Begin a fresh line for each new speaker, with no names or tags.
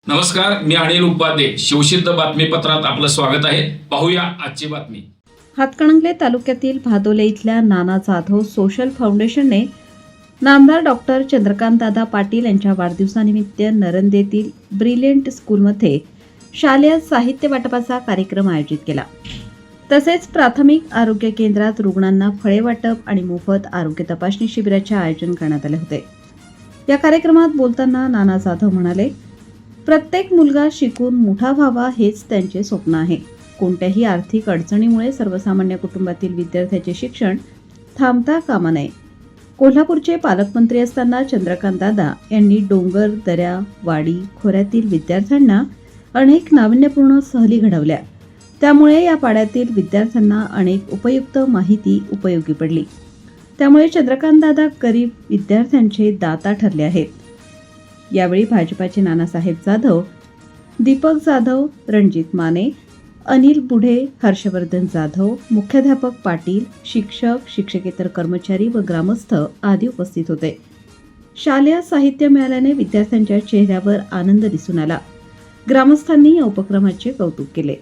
नमस्कार, मी अनिल उपाध्ये. शिवसिद्ध बातमीपत्रात आपलं स्वागत आहे. पाहूया आजची बातमी.
हातकणंगले तालुक्यातील भादोले इथल्या नाना जाधव सोशल फाउंडेशनने नामदार डॉक्टर चंद्रकांतदादा पाटील यांच्या वाढदिवसानिमित्त नरंदेतील ब्रिलियंट स्कूलमध्ये शालेय साहित्य वाटपाचा कार्यक्रम आयोजित केला. तसेच प्राथमिक आरोग्य केंद्रात रुग्णांना फळे वाटप आणि मोफत आरोग्य तपासणी शिबिराचे आयोजन करण्यात आले होते. या कार्यक्रमात बोलताना नाना जाधव म्हणाले, प्रत्येक मुलगा शिकून मोठा व्हावा हेच त्यांचे स्वप्न आहे. कोणत्याही आर्थिक अडचणीमुळे सर्वसामान्य कुटुंबातील विद्यार्थ्याचे शिक्षण थांबता कामा नये. कोल्हापूरचे पालकमंत्री असताना चंद्रकांतदादा यांनी डोंगर, दऱ्या, वाडी खोऱ्यातील विद्यार्थ्यांना अनेक नाविन्यपूर्ण सहली घडवल्या. त्यामुळे या पाड्यातील विद्यार्थ्यांना अनेक उपयुक्त माहिती उपयोगी पडली. त्यामुळे चंद्रकांतदादा गरीब विद्यार्थ्यांचे दाता ठरले आहेत. यावेळी भाजपाचे नानासाहेब जाधव, दीपक जाधव, रणजित माने, अनिल बुढे, हर्षवर्धन जाधव, मुख्याध्यापक पाटील, शिक्षक, शिक्षकेतर कर्मचारी व ग्रामस्थ आदी उपस्थित होते. शालेय साहित्य मिळाल्याने विद्यार्थ्यांच्या चेहऱ्यावर आनंद दिसून आला. ग्रामस्थांनी या उपक्रमाचे कौतुक केले.